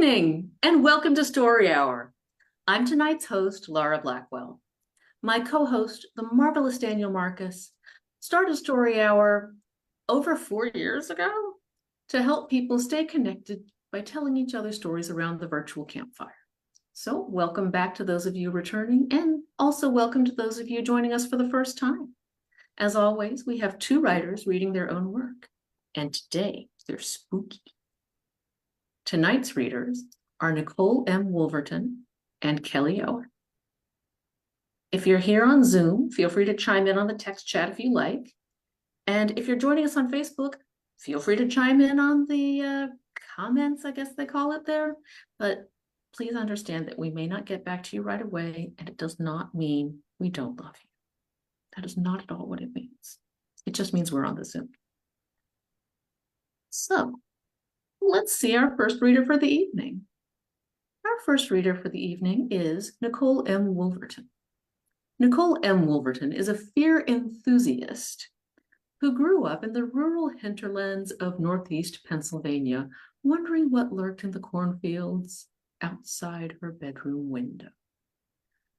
Evening and welcome to Story Hour. I'm tonight's host, Laura Blackwell. My co-host, the marvelous Daniel Marcus, started Story Hour over 4 years ago to help people stay connected by telling each other stories around the virtual campfire. So welcome back to those of you returning, and also welcome to those of you joining us for the first time. As always, we have two writers reading their own work, and today they're spooky. Tonight's readers are Nicole M. Wolverton and Kelli Owen. If you're here on Zoom, feel free to chime in on the text chat if you like. And if you're joining us on Facebook, feel free to chime in on the comments, I guess they call it there. But please understand that we may not get back to you right away, and it does not mean we don't love you. That is not at all what it means. It just means we're on the Zoom. So let's see our first reader for the evening. Our first reader for the evening is Nicole M. Wolverton. Nicole M. Wolverton is a fear enthusiast who grew up in the rural hinterlands of Northeast Pennsylvania, wondering what lurked in the cornfields outside her bedroom window.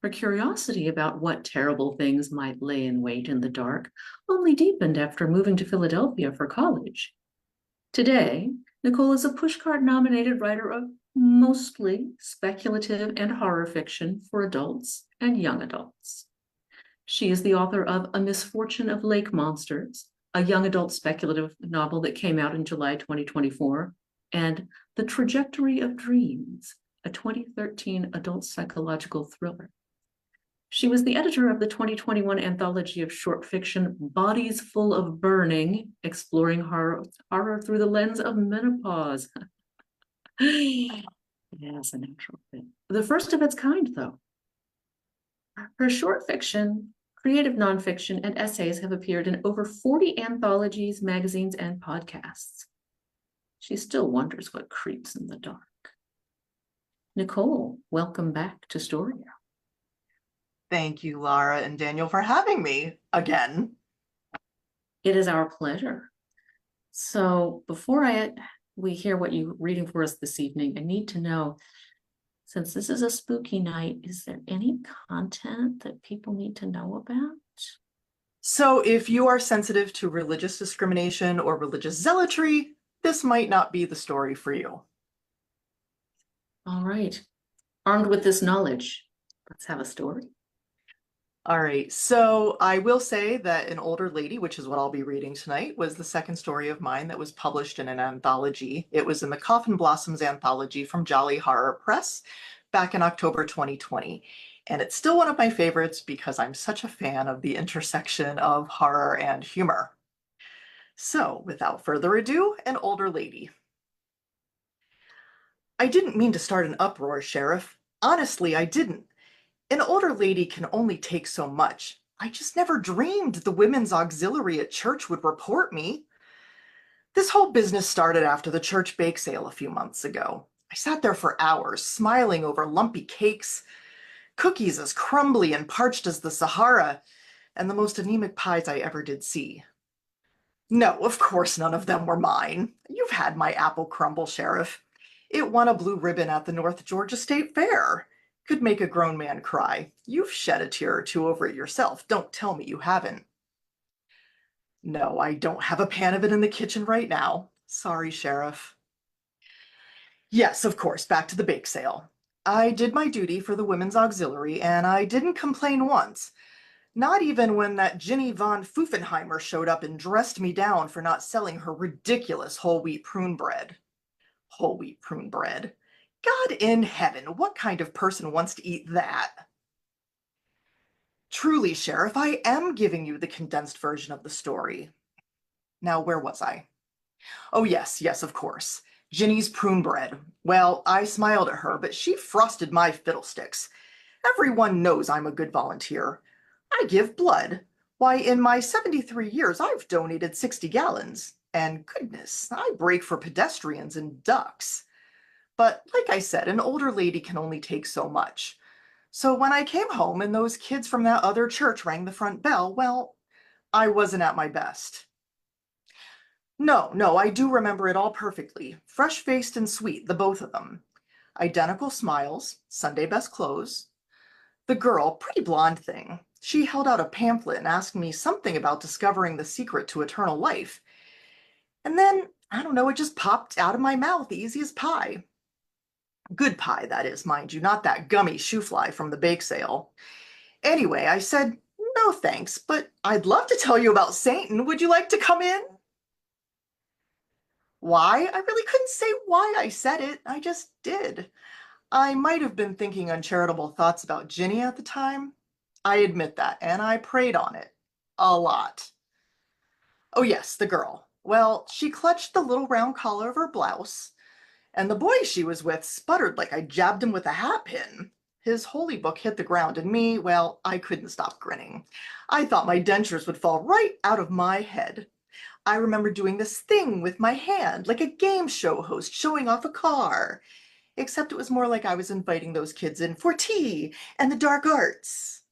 Her curiosity about what terrible things might lay in wait in the dark only deepened after moving to Philadelphia for college. Today, Nicole is a pushcart-nominated writer of mostly speculative and horror fiction for adults and young adults. She is the author of A Misfortune of Lake Monsters, a young adult speculative novel that came out in July 2024, and The Trajectory of Dreams, a 2013 adult psychological thriller. She was the editor of the 2021 anthology of short fiction, Bodies Full of Burning, exploring horror through the lens of menopause. Yes, a natural fit. The first of its kind, though. Her short fiction, creative nonfiction, and essays have appeared in over 40 anthologies, magazines, and podcasts. She still wonders what creeps in the dark. Nicole, welcome back to Story Hour. Thank you, Laura and Daniel, for having me again. It is our pleasure. So before we hear what you're reading for us this evening, I need to know, since this is a spooky night, is there any content that people need to know about? So if you are sensitive to religious discrimination or religious zealotry, this might not be the story for you. All right. Armed with this knowledge, let's have a story. All right, so I will say that An Older Lady, which is what I'll be reading tonight, was the second story of mine that was published in an anthology. It was in the Coffin Blossoms anthology from Jolly Horror Press back in October 2020. And it's still one of my favorites because I'm such a fan of the intersection of horror and humor. So without further ado, An Older Lady. I didn't mean to start an uproar, Sheriff. Honestly, I didn't. An older lady can only take so much. I just never dreamed the women's auxiliary at church would report me. This whole business started after the church bake sale a few months ago. I sat there for hours, smiling over lumpy cakes, cookies as crumbly and parched as the Sahara, and the most anemic pies I ever did see. No, of course none of them were mine. You've had my apple crumble, Sheriff. It won a blue ribbon at the North Georgia State Fair. Could make a grown man cry. You've shed a tear or two over it yourself. Don't tell me you haven't. No, I don't have a pan of it in the kitchen right now. Sorry, Sheriff. Yes, of course, back to the bake sale. I did my duty for the women's auxiliary, and I didn't complain once. Not even when that Ginny von Pfeffenheimer showed up and dressed me down for not selling her ridiculous whole wheat prune bread. Whole wheat prune bread. God in heaven, what kind of person wants to eat that? Truly, Sheriff, I am giving you the condensed version of the story. Now, where was I? Oh, yes, of course. Ginny's prune bread. Well, I smiled at her, but she frosted my fiddlesticks. Everyone knows I'm a good volunteer. I give blood. Why, in my 73 years, I've donated 60 gallons. And goodness, I break for pedestrians and ducks. But like I said, an older lady can only take so much. So when I came home and those kids from that other church rang the front bell, well, I wasn't at my best. No, I do remember it all perfectly. Fresh-faced and sweet, the both of them. Identical smiles, Sunday best clothes. The girl, pretty blonde thing, she held out a pamphlet and asked me something about discovering the secret to eternal life. And then, I don't know, it just popped out of my mouth, easy as pie. Good pie, that is, mind you, not that gummy shoe fly from the bake sale. Anyway, I said, no thanks, but I'd love to tell you about Satan. Would you like to come in? Why? I really couldn't say why I said it. I just did. I might have been thinking uncharitable thoughts about Ginny at the time. I admit that, and I preyed on it. A lot. Oh, yes, the girl. Well, she clutched the little round collar of her blouse, and the boy she was with sputtered like I jabbed him with a hat pin. His holy book hit the ground, and me, well, I couldn't stop grinning. I thought my dentures would fall right out of my head. I remember doing this thing with my hand, like a game show host showing off a car. Except it was more like I was inviting those kids in for tea and the dark arts.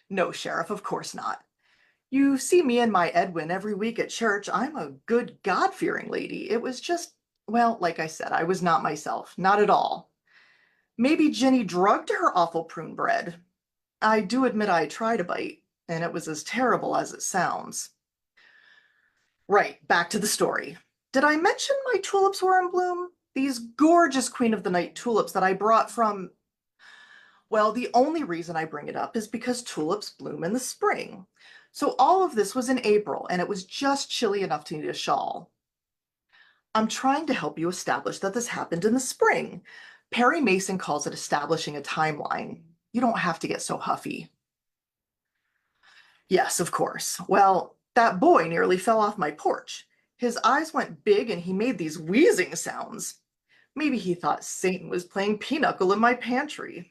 No, Sheriff, of course not. You see me and my Edwin every week at church. I'm a good, God-fearing lady. It was just, well, like I said, I was not myself. Not at all. Maybe Ginny drugged her awful prune bread. I do admit I tried a bite, and it was as terrible as it sounds. Right, back to the story. Did I mention my tulips were in bloom? These gorgeous Queen of the Night tulips that I brought from... Well, the only reason I bring it up is because tulips bloom in the spring. So all of this was in April, and it was just chilly enough to need a shawl. I'm trying to help you establish that this happened in the spring. Perry Mason calls it establishing a timeline. You don't have to get so huffy. Yes, of course. Well, that boy nearly fell off my porch. His eyes went big and he made these wheezing sounds. Maybe he thought Satan was playing pinochle in my pantry.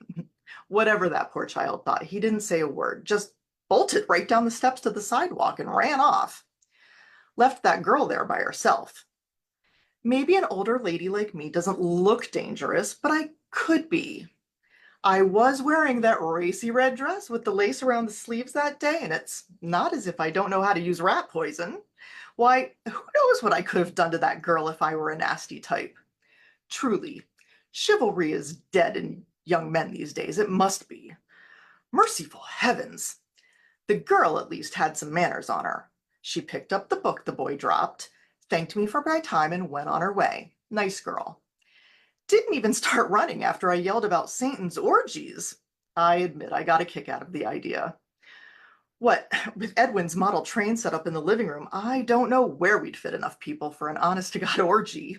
Whatever that poor child thought, he didn't say a word, just bolted right down the steps to the sidewalk and ran off. Left that girl there by herself. Maybe an older lady like me doesn't look dangerous, but I could be. I was wearing that racy red dress with the lace around the sleeves that day, and it's not as if I don't know how to use rat poison. Why, who knows what I could have done to that girl if I were a nasty type. Truly, chivalry is dead in young men these days. It must be. Merciful heavens. The girl at least had some manners on her. She picked up the book the boy dropped, thanked me for my time, and went on her way. Nice girl. Didn't even start running after I yelled about Satan's orgies. I admit I got a kick out of the idea. What, with Edwin's model train set up in the living room, I don't know where we'd fit enough people for an honest-to-God orgy.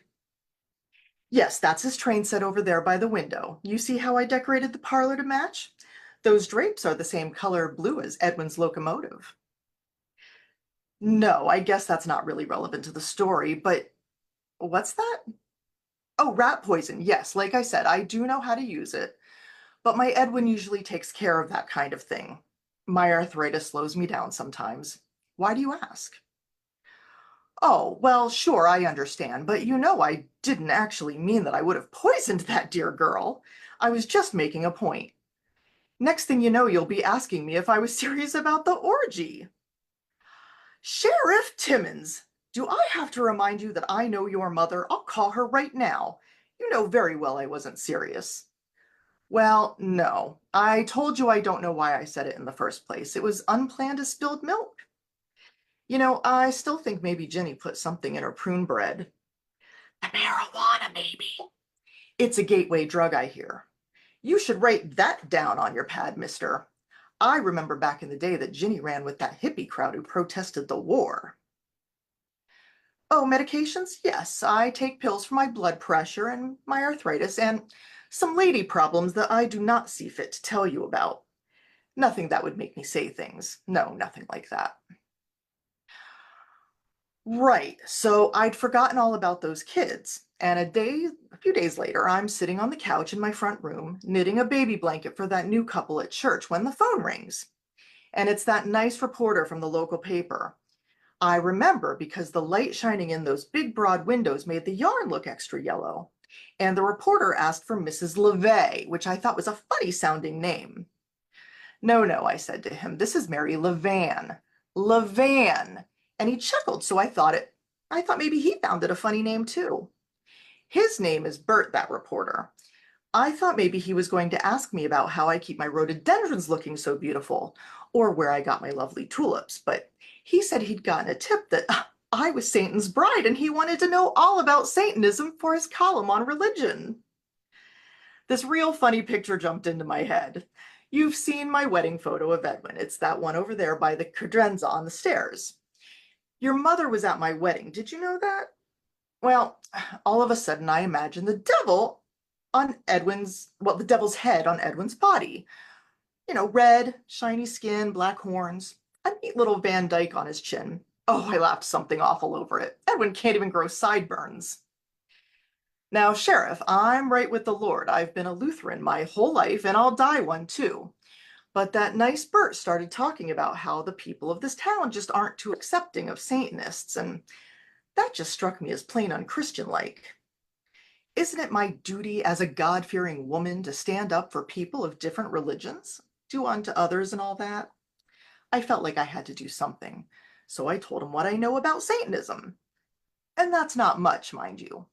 Yes, that's his train set over there by the window. You see how I decorated the parlor to match? Those drapes are the same color blue as Edwin's locomotive. No, I guess that's not really relevant to the story, but what's that? Oh, rat poison. Yes, like I said, I do know how to use it, but my Edwin usually takes care of that kind of thing. My arthritis slows me down sometimes. Why do you ask? Oh, well, sure, I understand, but you know I didn't actually mean that I would have poisoned that dear girl. I was just making a point. Next thing you know, you'll be asking me if I was serious about the orgy. Sheriff Timmons, do I have to remind you that I know your mother? I'll call her right now. You know very well I wasn't serious. Well, no. I told you I don't know why I said it in the first place. It was unplanned as spilled milk. You know, I still think maybe Jenny put something in her prune bread. The marijuana, maybe. It's a gateway drug, I hear. You should write that down on your pad, mister. I remember back in the day that Ginny ran with that hippie crowd who protested the war. Oh, medications? Yes, I take pills for my blood pressure and my arthritis and some lady problems that I do not see fit to tell you about. Nothing that would make me say things. No, nothing like that. Right, so I'd forgotten all about those kids. And a few days later, I'm sitting on the couch in my front room, knitting a baby blanket for that new couple at church when the phone rings. And it's that nice reporter from the local paper. I remember because the light shining in those big broad windows made the yarn look extra yellow. And the reporter asked for Mrs. LeVay, which I thought was a funny sounding name. No, no, I said to him, this is Mary Levan. Levan. And he chuckled, so I thought maybe he found it a funny name too. His name is Bert, that reporter. I thought maybe he was going to ask me about how I keep my rhododendrons looking so beautiful, or where I got my lovely tulips, but he said he'd gotten a tip that I was Satan's bride and he wanted to know all about Satanism for his column on religion. This real funny picture jumped into my head. You've seen my wedding photo of Edwin. It's that one over there by the credenza on the stairs. Your mother was at my wedding. Did you know that? Well, all of a sudden I imagined the devil on the devil's head on Edwin's body. You know, red, shiny skin, black horns, a neat little Van Dyke on his chin. Oh, I laughed something awful over it. Edwin can't even grow sideburns. Now, Sheriff, I'm right with the Lord. I've been a Lutheran my whole life, and I'll die one too. But that nice Bert started talking about how the people of this town just aren't too accepting of Satanists, and that just struck me as plain unchristian-like. Isn't it my duty as a God-fearing woman to stand up for people of different religions, do unto others and all that? I felt like I had to do something, so I told him what I know about Satanism. And that's not much, mind you.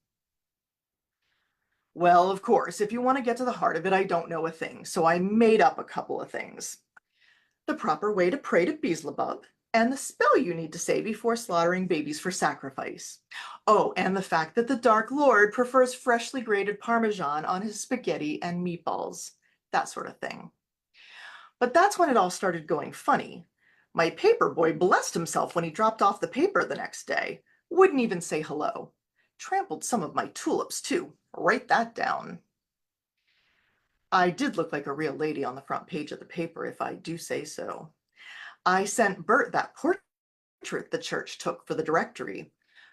Well, of course, if you want to get to the heart of it, I don't know a thing, so I made up a couple of things. The proper way to pray to Beelzebub, and the spell you need to say before slaughtering babies for sacrifice. Oh, and the fact that the Dark Lord prefers freshly grated Parmesan on his spaghetti and meatballs. That sort of thing. But that's when it all started going funny. My paper boy blessed himself when he dropped off the paper the next day. Wouldn't even say hello. Trampled some of my tulips, too. Write that down. I did look like a real lady on the front page of the paper, if I do say so. I sent Bert that portrait the church took for the directory,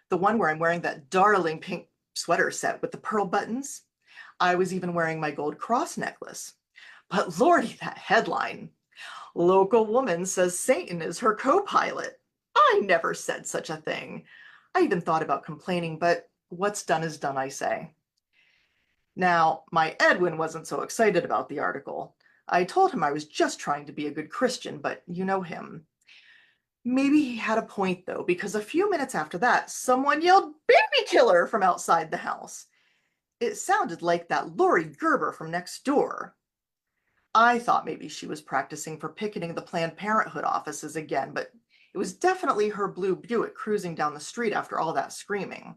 the one where I'm wearing that darling pink sweater set with the pearl buttons. I was even wearing my gold cross necklace. But lordy, that headline. Local woman says Satan is her co-pilot. I never said such a thing. I even thought about complaining, but what's done is done, I say. Now, my Edwin wasn't so excited about the article. I told him I was just trying to be a good Christian, but you know him. Maybe he had a point, though, because a few minutes after that, someone yelled, "Baby killer!" from outside the house. It sounded like that Lori Gerber from next door. I thought maybe she was practicing for picketing the Planned Parenthood offices again, but it was definitely her blue Buick cruising down the street after all that screaming.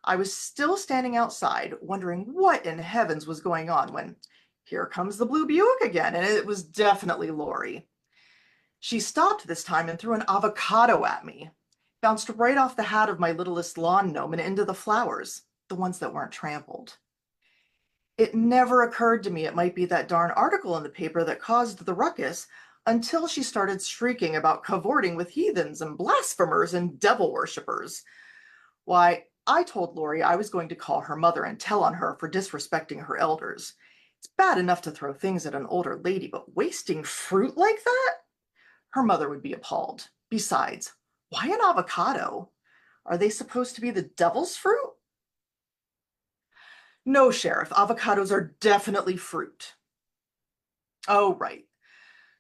I was still standing outside, wondering what in heavens was going on when here comes the blue Buick again, and it was definitely Lori. She stopped this time and threw an avocado at me. Bounced right off the hat of my littlest lawn gnome and into the flowers, the ones that weren't trampled. It never occurred to me it might be that darn article in the paper that caused the ruckus until she started shrieking about cavorting with heathens and blasphemers and devil worshippers. Why, I told Lori I was going to call her mother and tell on her for disrespecting her elders. It's bad enough to throw things at an older lady, but wasting fruit like that? Her mother would be appalled. Besides, why an avocado? Are they supposed to be the devil's fruit? No, Sheriff, avocados are definitely fruit. Oh, right.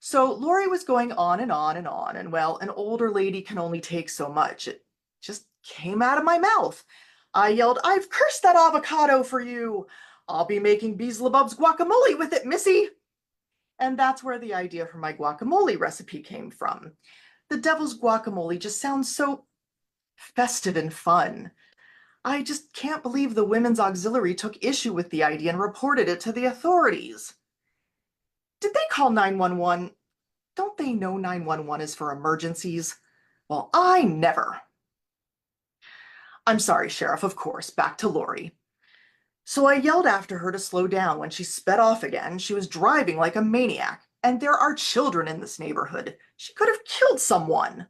So Lori was going on and on and on, and well, an older lady can only take so much. It just came out of my mouth. I yelled, "I've cursed that avocado for you. I'll be making Beelzebub's guacamole with it, missy." And that's where the idea for my guacamole recipe came from. The devil's guacamole just sounds so festive and fun. I just can't believe the Women's Auxiliary took issue with the idea and reported it to the authorities. Did they call 911? Don't they know 911 is for emergencies? Well, I never. I'm sorry, Sheriff, of course, back to Lori. So I yelled after her to slow down when she sped off again. She was driving like a maniac, and there are children in this neighborhood. She could have killed someone.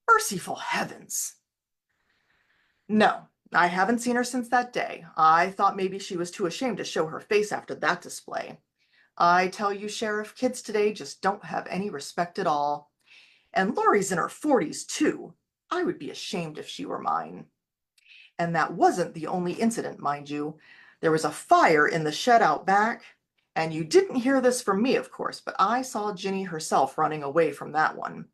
Merciful heavens. No, I haven't seen her since that day. I thought maybe she was too ashamed to show her face after that display. I tell you, Sheriff, kids today just don't have any respect at all. And Lori's in her 40s, too. I would be ashamed if she were mine. And that wasn't the only incident, mind you. There was a fire in the shed out back, and you didn't hear this from me, of course, but I saw Ginny herself running away from that one.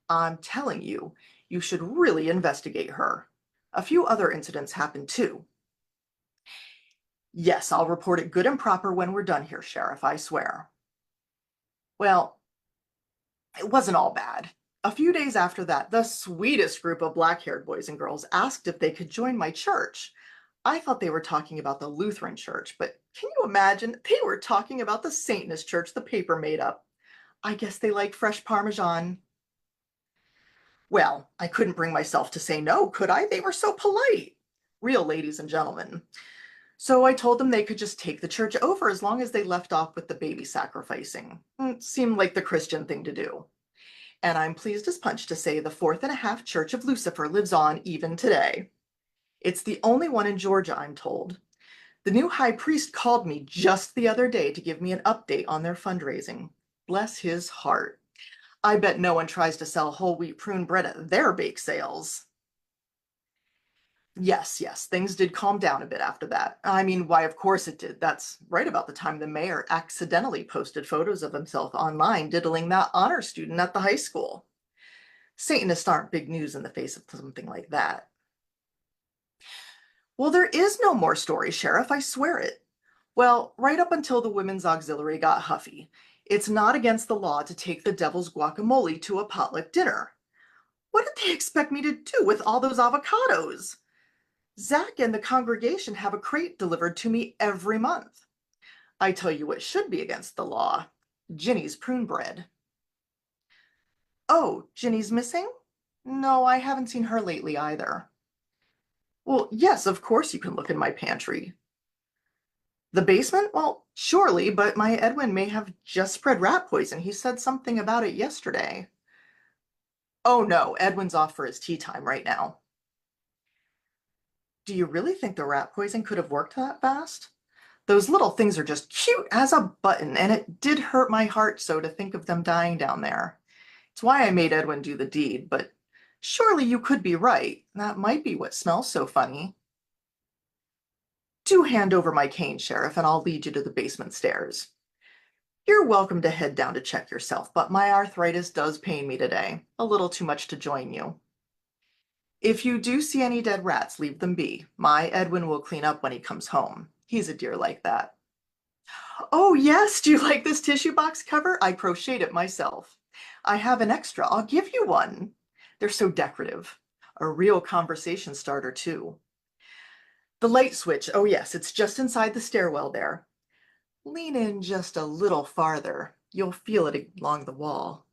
I'm telling you, you should really investigate her. A few other incidents happened too. Yes, I'll report it good and proper when we're done here, Sheriff, I swear. Well, it wasn't all bad. A few days after that, the sweetest group of black-haired boys and girls asked if they could join my church. I thought they were talking about the Lutheran church, but can you imagine? They were talking about the Satanist church the paper made up. I guess they like fresh Parmesan. Well, I couldn't bring myself to say no, could I? They were so polite. Real ladies and gentlemen. So I told them they could just take the church over as long as they left off with the baby sacrificing. It seemed like the Christian thing to do. And I'm pleased as punch to say the Fourth and a Half Church of Lucifer lives on even today. It's the only one in Georgia, I'm told. The new high priest called me just the other day to give me an update on their fundraising. Bless his heart. I bet no one tries to sell whole wheat prune bread at their bake sales. Yes, things did calm down a bit after that. I mean, why, of course it did. That's right about the time the mayor accidentally posted photos of himself online diddling that honor student at the high school. Satanists aren't big news in the face of something like that. Well, there is no more story, Sheriff, I swear it. Well, right up until the Women's Auxiliary got huffy. It's not against the law to take the devil's guacamole to a potluck dinner. What did they expect me to do with all those avocados? Zach and the congregation have a crate delivered to me every month. I tell you what should be against the law. Ginny's prune bread. Oh, Ginny's missing? No, I haven't seen her lately either. Well, yes, of course you can look in my pantry. The basement? Well, surely, but my Edwin may have just spread rat poison. He said something about it yesterday. Oh no, Edwin's off for his tea time right now. Do you really think the rat poison could have worked that fast? Those little things are just cute as a button, and it did hurt my heart so to think of them dying down there. It's why I made Edwin do the deed, but surely you could be right. That might be what smells so funny. Do hand over my cane, Sheriff, and I'll lead you to the basement stairs. You're welcome to head down to check yourself, but my arthritis does pain me today. A little too much to join you. If you do see any dead rats, leave them be. My Edwin will clean up when he comes home. He's a dear like that. Oh, yes, do you like this tissue box cover? I crocheted it myself. I have an extra. I'll give you one. They're so decorative. A real conversation starter, too. The light switch, oh yes, it's just inside the stairwell there. Lean in just a little farther. You'll feel it along the wall.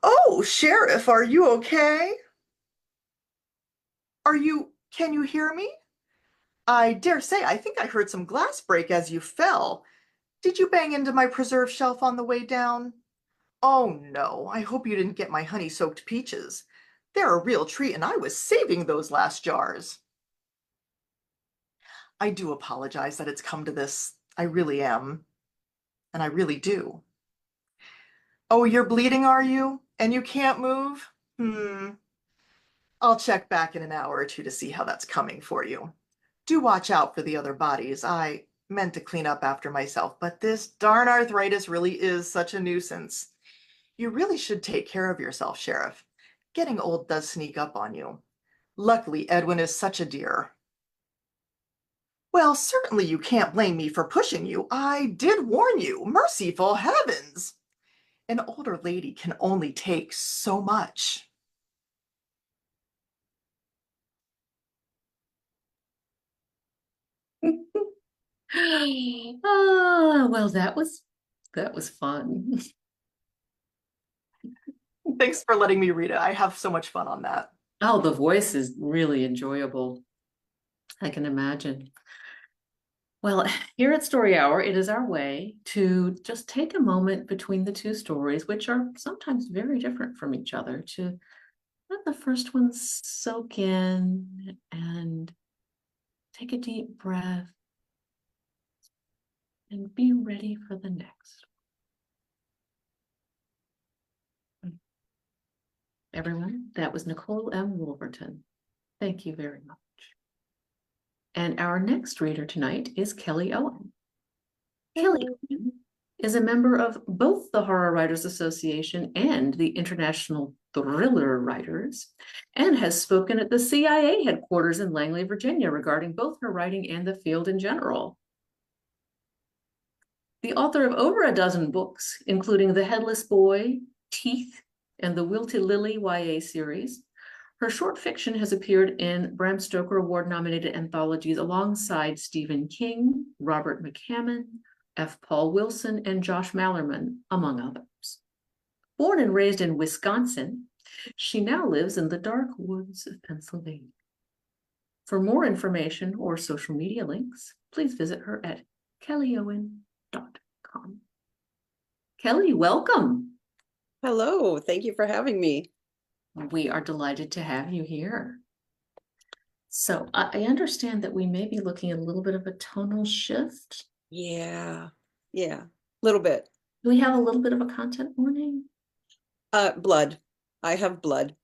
Oh, Sheriff, are you okay? Can you hear me? I dare say, I think I heard some glass break as you fell. Did you bang into my preserve shelf on the way down? Oh no, I hope you didn't get my honey-soaked peaches. They're a real treat, and I was saving those last jars. I do apologize that it's come to this. I really am. And I really do. Oh, you're bleeding, are you? And you can't move? I'll check back in an hour or two to see how that's coming for you. Do watch out for the other bodies. I meant to clean up after myself, but this darn arthritis really is such a nuisance. You really should take care of yourself, Sheriff. Getting old does sneak up on you. Luckily, Edwin is such a dear. Well, certainly you can't blame me for pushing you. I did warn you. Merciful heavens! An older lady can only take so much. Oh, well, that was fun. Thanks for letting me read it. I have so much fun on that. Oh, the voice is really enjoyable. I can imagine. Well, here at Story Hour, it is our way to just take a moment between the two stories, which are sometimes very different from each other, to let the first one soak in and take a deep breath and be ready for the next. Everyone, that was Nicole M. Wolverton. Thank you very much. And our next reader tonight is Kelli Owen. Kelli Owen is a member of both the Horror Writers Association and the International Thriller Writers, and has spoken at the CIA headquarters in Langley, Virginia, regarding both her writing and the field in general. The author of over a dozen books, including The Headless Boy, Teeth, and the Wilted Lily YA series, her short fiction has appeared in Bram Stoker Award-nominated anthologies alongside Stephen King, Robert McCammon, F. Paul Wilson, and Josh Mallerman, among others. Born and raised in Wisconsin, she now lives in the dark woods of Pennsylvania. For more information or social media links, please visit her at kellyowen.com. Kelli, welcome. Hello, thank you for having me. We are delighted to have you here. So I understand that we may be looking at a little bit of a tonal shift. Yeah, a little bit. Do we have a little bit of a content warning? Blood. I have blood.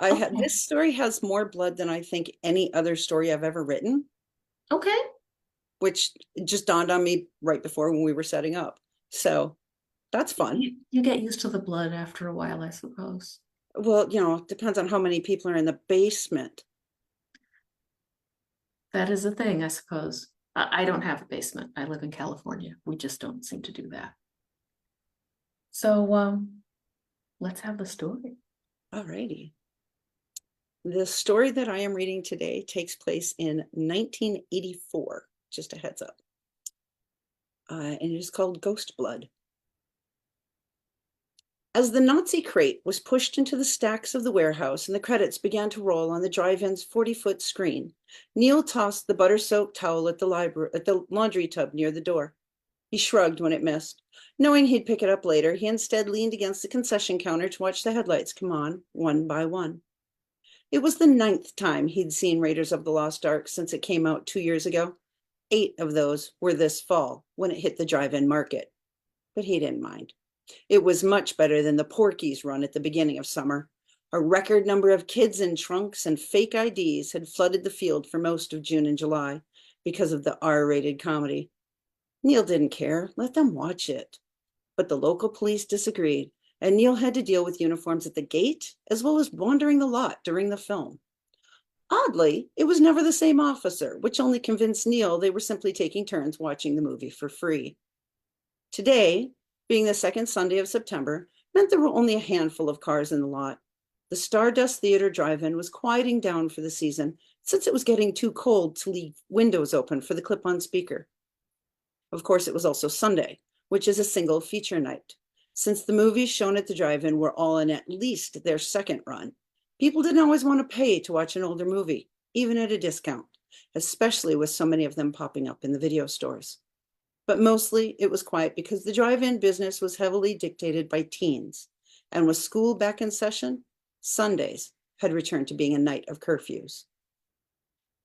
Okay. This story has more blood than I think any other story I've ever written, Okay. which just dawned on me right before when we were setting up. So that's fun. You get used to the blood after a while, I suppose. Well, it depends on how many people are in the basement. That is a thing, I suppose. I don't have a basement. I live in California. We just don't seem to do that. So let's have the story. All righty. The story that I am reading today takes place in 1984, just a heads up. And it is called Ghost Blood. As the Nazi crate was pushed into the stacks of the warehouse and the credits began to roll on the drive-in's 40-foot screen, Neil tossed the butter-soaked towel at the laundry tub near the door. He shrugged when it missed. Knowing he'd pick it up later, he instead leaned against the concession counter to watch the headlights come on, one by one. It was the 9th time he'd seen Raiders of the Lost Ark since it came out 2 years ago. 8 of those were this fall, when it hit the drive-in market. But he didn't mind. It was much better than the Porky's run at the beginning of summer. A record number of kids in trunks and fake IDs had flooded the field for most of June and July because of the R-rated comedy. Neil didn't care. Let them watch it. But the local police disagreed, and Neil had to deal with uniforms at the gate as well as wandering the lot during the film. Oddly, it was never the same officer, which only convinced Neil they were simply taking turns watching the movie for free. Today, being the second Sunday of September, meant there were only a handful of cars in the lot. The Stardust Theater drive-in was quieting down for the season since it was getting too cold to leave windows open for the clip-on speaker. Of course, it was also Sunday, which is a single feature night. Since the movies shown at the drive-in were all in at least their second run, people didn't always want to pay to watch an older movie, even at a discount, especially with so many of them popping up in the video stores. But mostly it was quiet because the drive-in business was heavily dictated by teens, and with school back in session, Sundays had returned to being a night of curfews.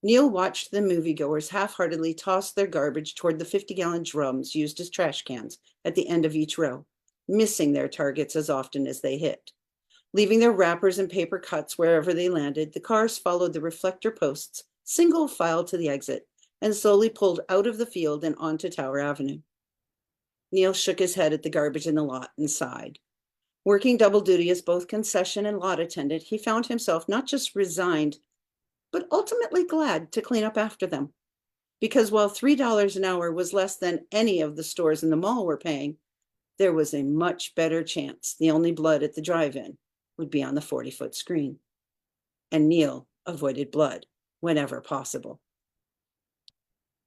Neil watched the moviegoers half-heartedly toss their garbage toward the 50-gallon drums used as trash cans at the end of each row, missing their targets as often as they hit. Leaving their wrappers and paper cuts wherever they landed, the cars followed the reflector posts, single file to the exit, and slowly pulled out of the field and onto Tower Avenue. Neil shook his head at the garbage in the lot and sighed. Working double duty as both concession and lot attendant, he found himself not just resigned, but ultimately glad to clean up after them. Because while $3 an hour was less than any of the stores in the mall were paying, there was a much better chance the only blood at the drive-in would be on the 40-foot screen. And Neil avoided blood whenever possible.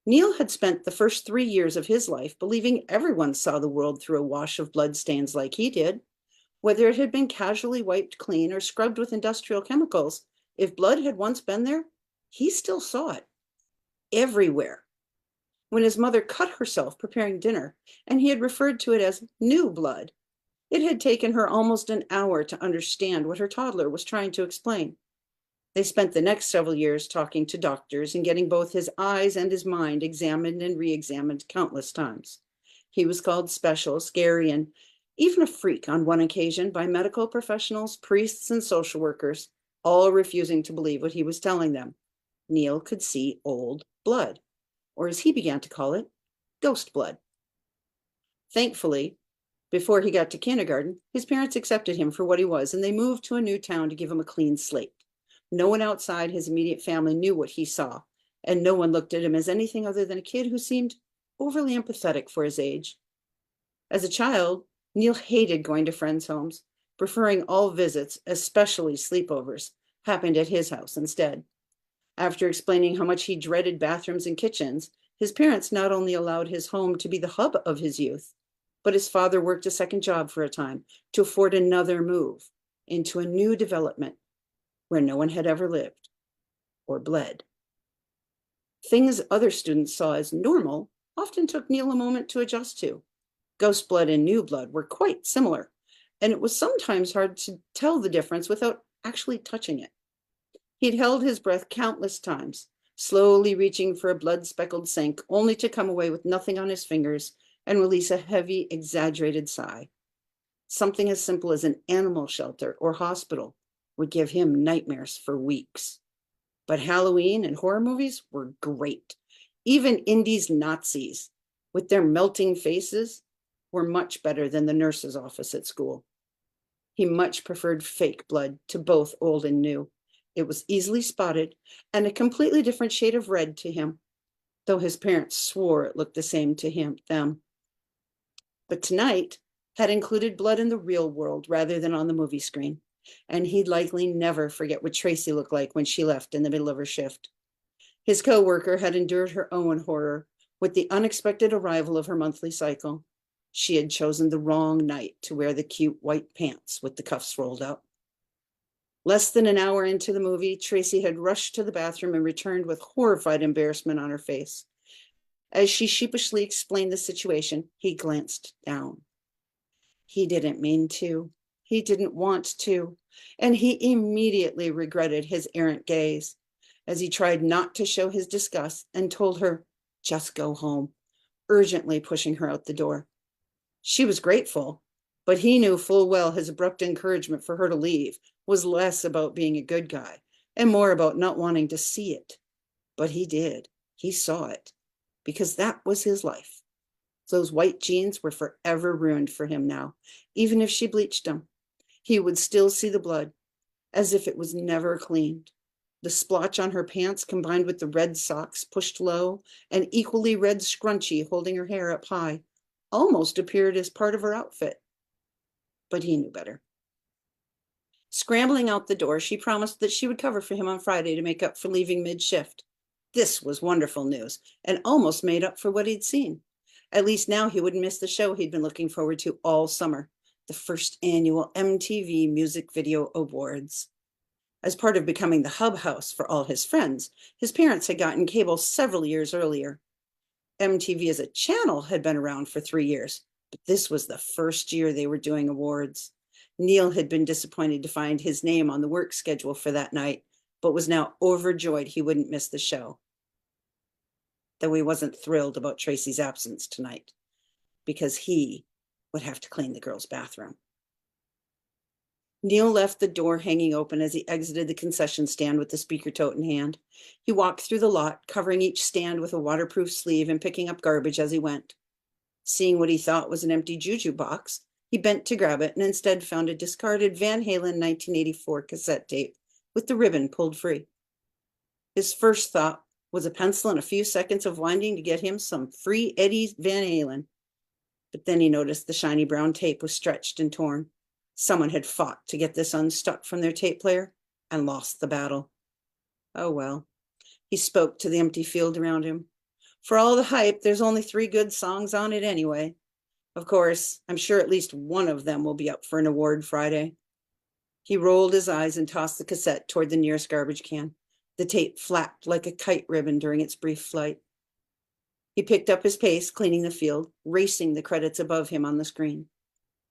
Neil had spent the first 3 years of his life believing everyone saw the world through a wash of bloodstains like he did. Whether it had been casually wiped clean or scrubbed with industrial chemicals, if blood had once been there, he still saw it. Everywhere. When his mother cut herself preparing dinner, and he had referred to it as new blood, it had taken her almost an hour to understand what her toddler was trying to explain. They spent the next several years talking to doctors and getting both his eyes and his mind examined and re-examined countless times. He was called special, scary, and even a freak on one occasion by medical professionals, priests, and social workers, all refusing to believe what he was telling them. Neil could see old blood, or as he began to call it, ghost blood. Thankfully, before he got to kindergarten, his parents accepted him for what he was, and they moved to a new town to give him a clean slate. No one outside his immediate family knew what he saw, and no one looked at him as anything other than a kid who seemed overly empathetic for his age. As a child, Neil hated going to friends' homes, preferring all visits, especially sleepovers, happened at his house instead. After explaining how much he dreaded bathrooms and kitchens, his parents not only allowed his home to be the hub of his youth, but his father worked a second job for a time to afford another move into a new development where no one had ever lived or bled. Things other students saw as normal often took Neil a moment to adjust to. Ghost blood and new blood were quite similar, and it was sometimes hard to tell the difference without actually touching it. He'd held his breath countless times, slowly reaching for a blood-speckled sink, only to come away with nothing on his fingers and release a heavy, exaggerated sigh. Something as simple as an animal shelter or hospital would give him nightmares for weeks. But Halloween and horror movies were great. Even Indy's Nazis, with their melting faces, were much better than the nurse's office at school. He much preferred fake blood to both old and new. It was easily spotted and a completely different shade of red to him, though his parents swore it looked the same to them. But tonight had included blood in the real world rather than on the movie screen, and he'd likely never forget what Tracy looked like when she left in the middle of her shift. His co-worker had endured her own horror with the unexpected arrival of her monthly cycle. She had chosen the wrong night to wear the cute white pants with the cuffs rolled up. Less than an hour into the movie, Tracy had rushed to the bathroom and returned with horrified embarrassment on her face. As she sheepishly explained the situation, he glanced down. He didn't mean to. He didn't want to. And he immediately regretted his errant gaze as he tried not to show his disgust and told her, "Just go home," urgently pushing her out the door. She was grateful, but he knew full well his abrupt encouragement for her to leave was less about being a good guy and more about not wanting to see it. But he did. He saw it, because that was his life. Those white jeans were forever ruined for him now, even if she bleached them. He would still see the blood, as if it was never cleaned. The splotch on her pants combined with the red socks pushed low, and equally red scrunchie holding her hair up high, almost appeared as part of her outfit. But he knew better. Scrambling out the door, she promised that she would cover for him on Friday to make up for leaving mid-shift. This was wonderful news, and almost made up for what he'd seen. At least now he wouldn't miss the show he'd been looking forward to all summer, the first annual MTV Music Video Awards. As part of becoming the hub house for all his friends, his parents had gotten cable several years earlier. MTV as a channel had been around for 3 years, but this was the first year they were doing awards. Neil had been disappointed to find his name on the work schedule for that night, but was now overjoyed he wouldn't miss the show. Though he wasn't thrilled about Tracy's absence tonight, because he would have to clean the girls' bathroom. Neil left the door hanging open as he exited the concession stand with the speaker tote in hand. He walked through the lot, covering each stand with a waterproof sleeve and picking up garbage as he went. Seeing what he thought was an empty juju box, he bent to grab it and instead found a discarded Van Halen 1984 cassette tape with the ribbon pulled free. His first thought was a pencil and a few seconds of winding to get him some free Eddie Van Halen. But then he noticed the shiny brown tape was stretched and torn. Someone had fought to get this unstuck from their tape player and lost the battle. Oh well, he spoke to the empty field around him. For all the hype, there's only 3 good songs on it anyway. Of course, I'm sure at least one of them will be up for an award Friday. He rolled his eyes and tossed the cassette toward the nearest garbage can. The tape flapped like a kite ribbon during its brief flight. He picked up his pace, cleaning the field, racing the credits above him on the screen.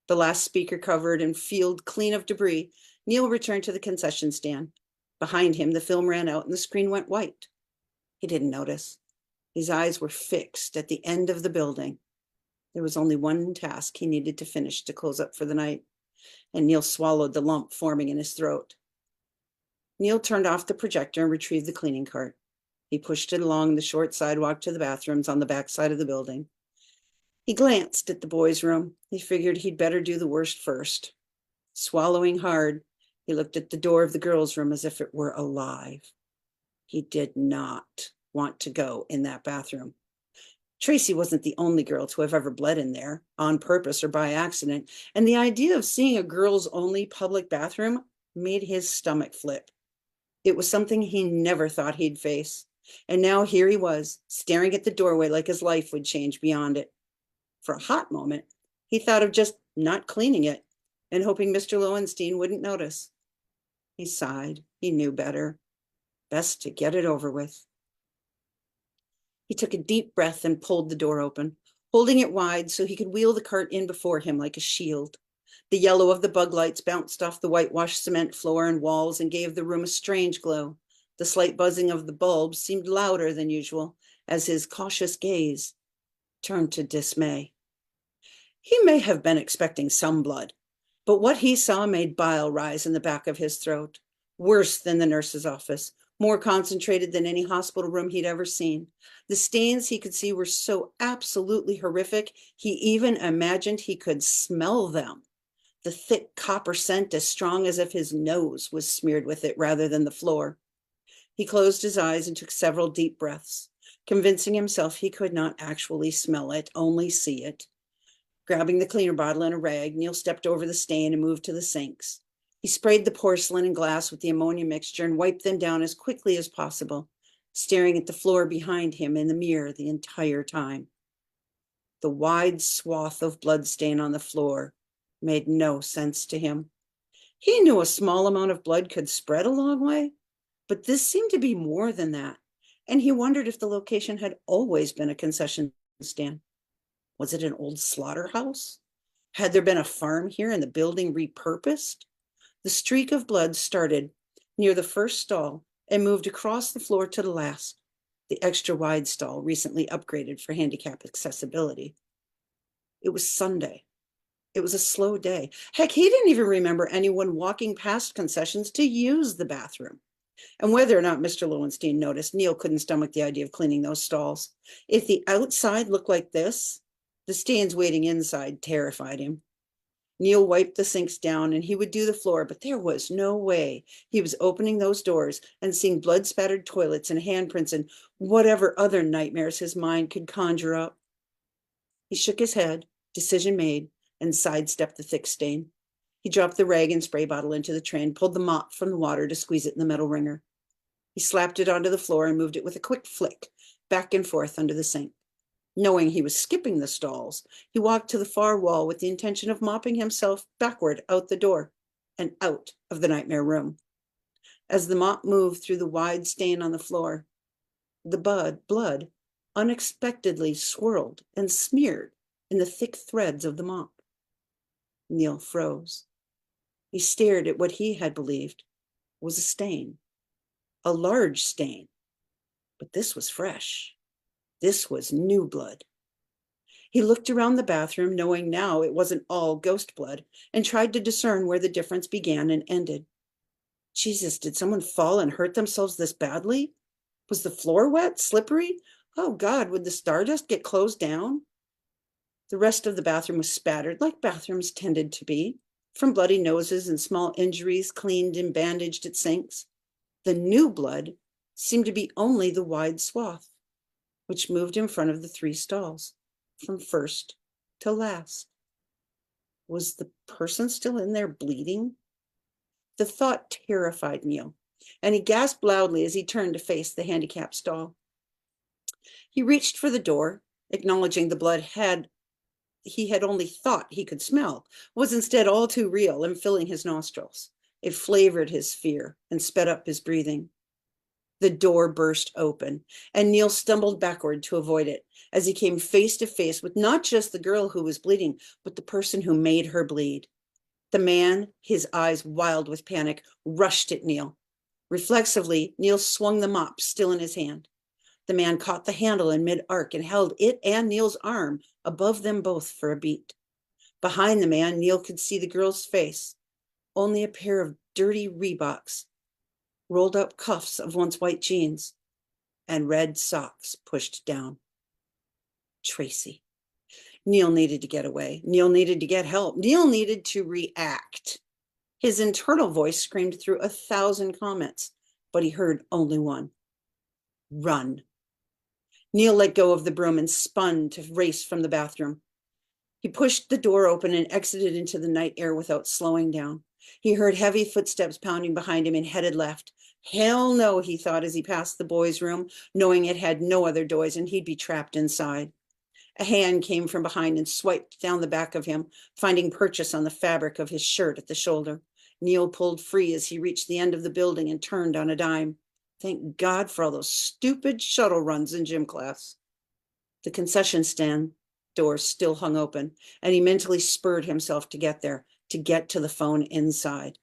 The last speaker covered and field clean of debris, Neil returned to the concession stand. Behind him, the film ran out and the screen went white. He didn't notice. His eyes were fixed at the end of the building. There was only one task he needed to finish to close up for the night, and Neil swallowed the lump forming in his throat. Neil turned off the projector and retrieved the cleaning cart. He pushed it along the short sidewalk to the bathrooms on the back side of the building. He glanced at the boys' room. He figured he'd better do the worst first. Swallowing hard, he looked at the door of the girls' room as if it were alive. He did not want to go in that bathroom. Tracy wasn't the only girl to have ever bled in there, on purpose or by accident, and the idea of seeing a girls' only public bathroom made his stomach flip. It was something he never thought he'd face. And now here he was, staring at the doorway like his life would change beyond it. For a hot moment, he thought of just not cleaning it and hoping Mr. Lowenstein wouldn't notice. He sighed. He knew better. Best to get it over with. He took a deep breath and pulled the door open, holding it wide so he could wheel the cart in before him like a shield. The yellow of the bug lights bounced off the whitewashed cement floor and walls and gave the room a strange glow. The slight buzzing of the bulbs seemed louder than usual as his cautious gaze turned to dismay. He may have been expecting some blood, but what he saw made bile rise in the back of his throat. Worse than the nurse's office, more concentrated than any hospital room he'd ever seen. The stains he could see were so absolutely horrific, he even imagined he could smell them. The thick copper scent as strong as if his nose was smeared with it rather than the floor. He closed his eyes and took several deep breaths, convincing himself he could not actually smell it, only see it. Grabbing the cleaner bottle and a rag, Neil stepped over the stain and moved to the sinks. He sprayed the porcelain and glass with the ammonia mixture and wiped them down as quickly as possible, staring at the floor behind him in the mirror the entire time. The wide swath of bloodstain on the floor made no sense to him. He knew a small amount of blood could spread a long way, but this seemed to be more than that, and he wondered if the location had always been a concession stand. Was it an old slaughterhouse? Had there been a farm here and the building repurposed? The streak of blood started near the first stall and moved across the floor to the last, the extra wide stall recently upgraded for handicap accessibility. It was Sunday. It was a slow day. Heck, he didn't even remember anyone walking past concessions to use the bathroom. And whether or not Mr. Lowenstein noticed, Neil couldn't stomach the idea of cleaning those stalls. If the outside looked like this, the stains waiting inside terrified him. Neil wiped the sinks down and he would do the floor, but there was no way he was opening those doors and seeing blood-spattered toilets and handprints and whatever other nightmares his mind could conjure up. He shook his head, decision made, and sidestepped the thick stain. He dropped the rag and spray bottle into the tray and pulled the mop from the water to squeeze it in the metal wringer. He slapped it onto the floor and moved it with a quick flick back and forth under the sink. Knowing he was skipping the stalls, he walked to the far wall with the intention of mopping himself backward out the door and out of the nightmare room. As the mop moved through the wide stain on the floor, the blood unexpectedly swirled and smeared in the thick threads of the mop. Neil froze. He stared at what he had believed was a stain, a large stain, but this was fresh. This was new blood. He looked around the bathroom, knowing now it wasn't all ghost blood, and tried to discern where the difference began and ended. Jesus, did someone fall and hurt themselves this badly? Was the floor wet, slippery? Oh God, would the stardust get closed down? The rest of the bathroom was spattered like bathrooms tended to be, from bloody noses and small injuries cleaned and bandaged at sinks. The new blood seemed to be only the wide swath, which moved in front of the three stalls, from first to last. Was the person still in there bleeding? The thought terrified Neil, and he gasped loudly as he turned to face the handicap stall. He reached for the door, acknowledging the blood he had only thought he could smell, was instead all too real and filling his nostrils. It flavored his fear and sped up his breathing. The door burst open, and Neil stumbled backward to avoid it as he came face to face with not just the girl who was bleeding, but the person who made her bleed. The man, his eyes wild with panic, rushed at Neil. Reflexively, Neil swung the mop still in his hand. The man caught the handle in mid-arc and held it and Neil's arm above them both for a beat. Behind the man, Neil could see the girl's face, only a pair of dirty Reeboks, rolled up cuffs of once white jeans, and red socks pushed down. Tracy. Neil needed to get away. Neil needed to get help. Neil needed to react. His internal voice screamed through 1,000 comments, but he heard only one. Run. Neil let go of the broom and spun to race from the bathroom. He pushed the door open and exited into the night air without slowing down. He heard heavy footsteps pounding behind him and headed left. Hell no, he thought as he passed the boys' room, knowing it had no other doors and he'd be trapped inside. A hand came from behind and swiped down the back of him, finding purchase on the fabric of his shirt at the shoulder. Neil pulled free as he reached the end of the building and turned on a dime. Thank God for all those stupid shuttle runs in gym class. The concession stand door still hung open, and he mentally spurred himself to get there, to get to the phone inside.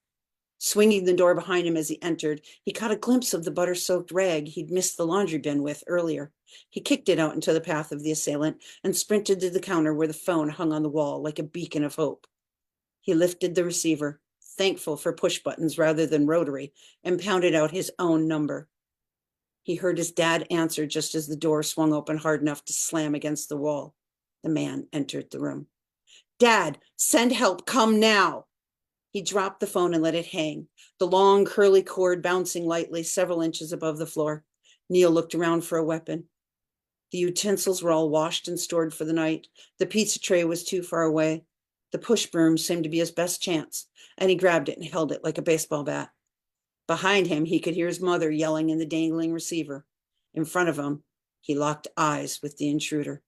Swinging the door behind him as he entered, he caught a glimpse of the butter-soaked rag he'd missed the laundry bin with earlier. He kicked it out into the path of the assailant and sprinted to the counter where the phone hung on the wall like a beacon of hope. He lifted the receiver, thankful for push buttons rather than rotary, and pounded out his own number. He heard his dad answer just as the door swung open hard enough to slam against the wall. The man entered the room. Dad, send help, come now. He dropped the phone and let it hang, the long curly cord bouncing lightly several inches above the floor. Neil looked around for a weapon. The utensils were all washed and stored for the night. The pizza tray was too far away. The push broom seemed to be his best chance, and he grabbed it and held it like a baseball bat. Behind him, he could hear his mother yelling in the dangling receiver. In front of him, he locked eyes with the intruder.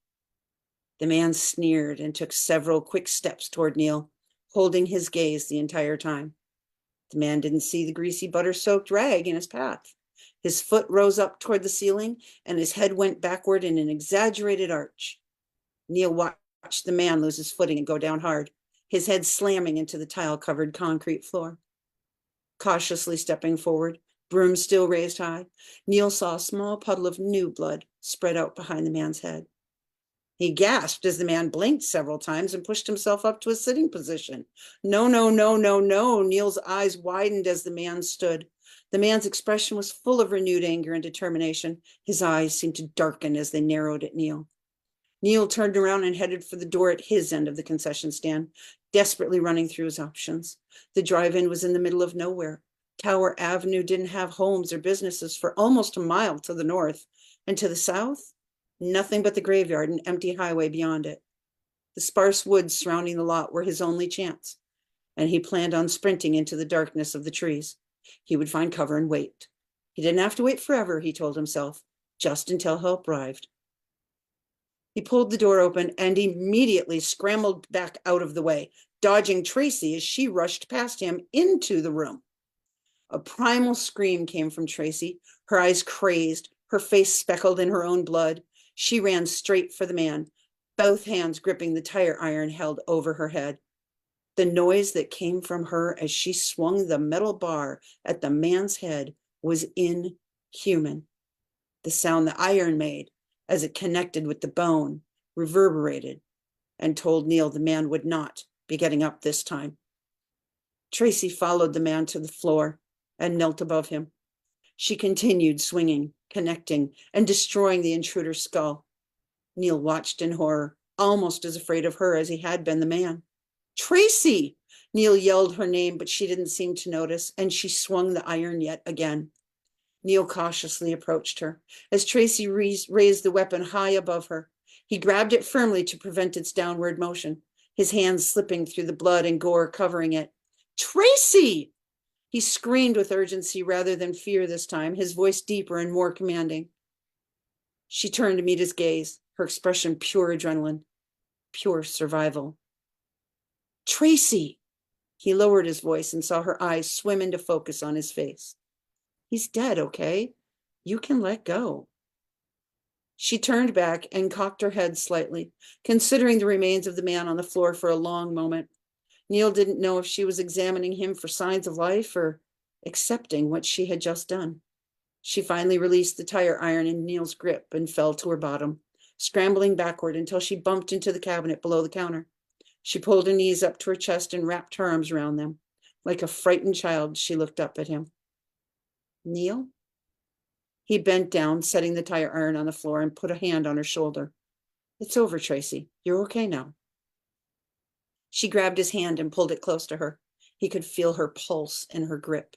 The man sneered and took several quick steps toward Neil, holding his gaze the entire time. The man didn't see the greasy butter-soaked rag in his path. His foot rose up toward the ceiling, and his head went backward in an exaggerated arch. Neil watched the man lose his footing and go down hard, his head slamming into the tile-covered concrete floor. Cautiously stepping forward, broom still raised high, Neil saw a small puddle of new blood spread out behind the man's head. He gasped as the man blinked several times and pushed himself up to a sitting position. No, no, no, no, no. Neil's eyes widened as the man stood. The man's expression was full of renewed anger and determination. His eyes seemed to darken as they narrowed at Neil. Neil turned around and headed for the door at his end of the concession stand, desperately running through his options. The drive-in was in the middle of nowhere. Tower Avenue didn't have homes or businesses for almost a mile to the north, and to the south, nothing but the graveyard and empty highway beyond it. The sparse woods surrounding the lot were his only chance, and he planned on sprinting into the darkness of the trees. He would find cover and wait. He didn't have to wait forever, he told himself, just until help arrived. He pulled the door open and immediately scrambled back out of the way, dodging Tracy as she rushed past him into the room. A primal scream came from Tracy, her eyes crazed, her face speckled in her own blood. She ran straight for the man, both hands gripping the tire iron held over her head. The noise that came from her as she swung the metal bar at the man's head was inhuman. The sound the iron made as it connected with the bone reverberated and told Neil the man would not be getting up this time. Tracy followed the man to the floor and knelt above him. She continued swinging, connecting, and destroying the intruder's skull. Neil watched in horror, almost as afraid of her as he had been the man. Tracy! Neil yelled her name, but she didn't seem to notice, and she swung the iron yet again. Neil cautiously approached her. As Tracy raised the weapon high above her, he grabbed it firmly to prevent its downward motion, his hands slipping through the blood and gore covering it. Tracy! He screamed with urgency rather than fear this time, his voice deeper and more commanding. She turned to meet his gaze, her expression pure adrenaline, pure survival. Tracy! He lowered his voice and saw her eyes swim into focus on his face. He's dead, okay? You can let go. She turned back and cocked her head slightly, considering the remains of the man on the floor for a long moment. Neil didn't know if she was examining him for signs of life or accepting what she had just done. She finally released the tire iron in Neil's grip and fell to her bottom, scrambling backward until she bumped into the cabinet below the counter. She pulled her knees up to her chest and wrapped her arms around them. Like a frightened child, she looked up at him. Neil? He bent down, setting the tire iron on the floor, and put a hand on her shoulder. It's over, Tracy. You're okay now. She grabbed his hand and pulled it close to her. He could feel her pulse and her grip.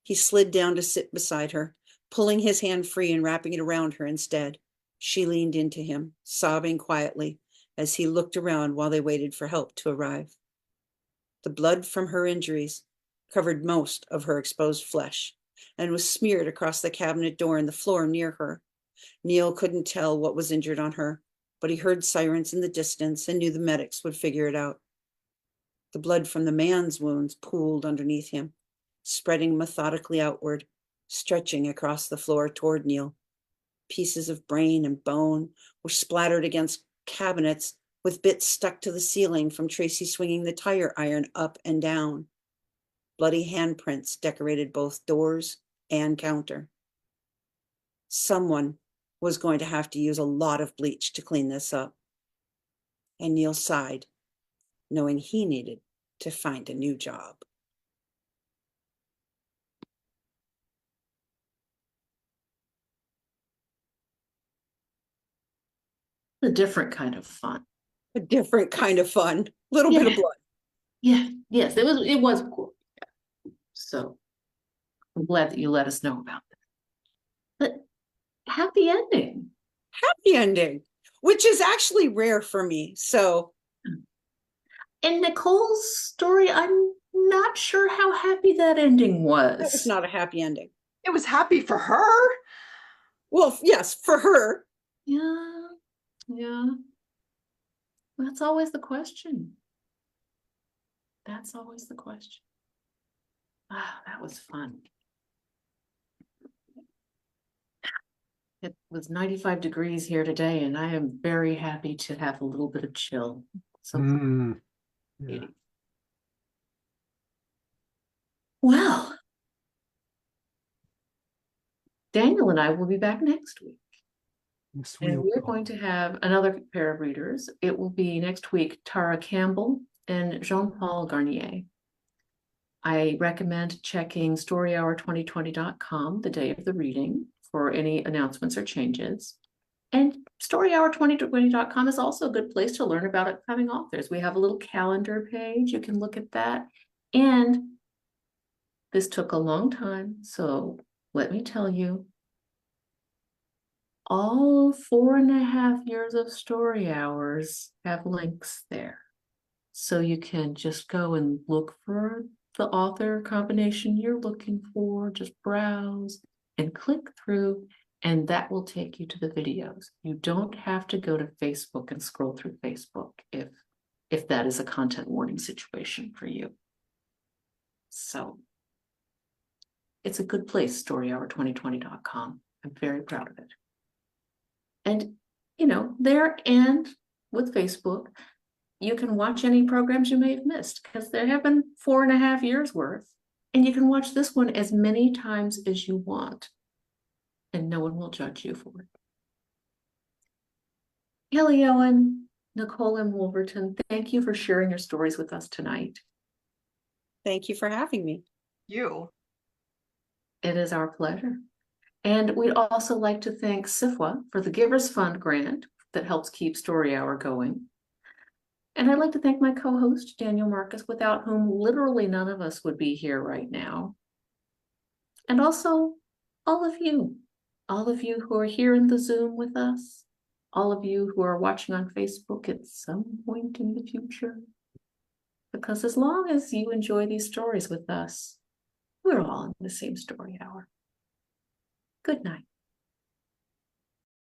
He slid down to sit beside her, pulling his hand free and wrapping it around her instead. She leaned into him, sobbing quietly as he looked around while they waited for help to arrive. The blood from her injuries covered most of her exposed flesh and was smeared across the cabinet door and the floor near her. Neil couldn't tell what was injured on her, but he heard sirens in the distance and knew the medics would figure it out. The blood from the man's wounds pooled underneath him, spreading methodically outward, stretching across the floor toward Neil. Pieces of brain and bone were splattered against cabinets with bits stuck to the ceiling from Tracy swinging the tire iron up and down. Bloody handprints decorated both doors and counter. Someone was going to have to use a lot of bleach to clean this up. And Neil sighed, knowing he needed to find a new job. A different kind of fun. A different kind of fun. Little bit of blood. Yeah, yes, it was cool. Yeah. So I'm glad that you let us know about that. But happy ending. Happy ending, which is actually rare for me. So in Nicole's story, I'm not sure how happy that ending was. That was not a happy ending. It was happy for her. Well, yes, for her. Yeah, yeah. That's always the question. That's always the question. Ah, that was fun. It was 95 degrees here today, and I am very happy to have a little bit of chill. So, yeah. Well, Daniel and I will be back next week. Yes, And we we're will. going to have another pair of readers. It will be next week, Tara Campbell and Jean-Paul Garnier. I recommend checking storyhour2020.com the day of the reading for any announcements or changes. And storyhour2020.com is also a good place to learn about upcoming authors. We have a little calendar page. You can look at that. And this took a long time, so let me tell you, all 4.5 years of Story Hours have links there. So you can just go and look for the author combination you're looking for, just browse and click through, and that will take you to the videos. You don't have to go to Facebook and scroll through Facebook if that is a content warning situation for you. So it's a good place, storyhour2020.com. I'm very proud of it. And, there and with Facebook, you can watch any programs you may have missed because there have been 4.5 years worth. And you can watch this one as many times as you want. And no one will judge you for it. Kelli Owen, Nicole M. Wolverton, thank you for sharing your stories with us tonight. Thank you for having me. You. It is our pleasure. And we'd also like to thank SIFWA for the Givers Fund grant that helps keep Story Hour going. And I'd like to thank my co-host, Daniel Marcus, without whom literally none of us would be here right now. And also all of you who are here in the Zoom with us, all of you who are watching on Facebook at some point in the future. Because as long as you enjoy these stories with us, we're all in the same Story Hour. Good night.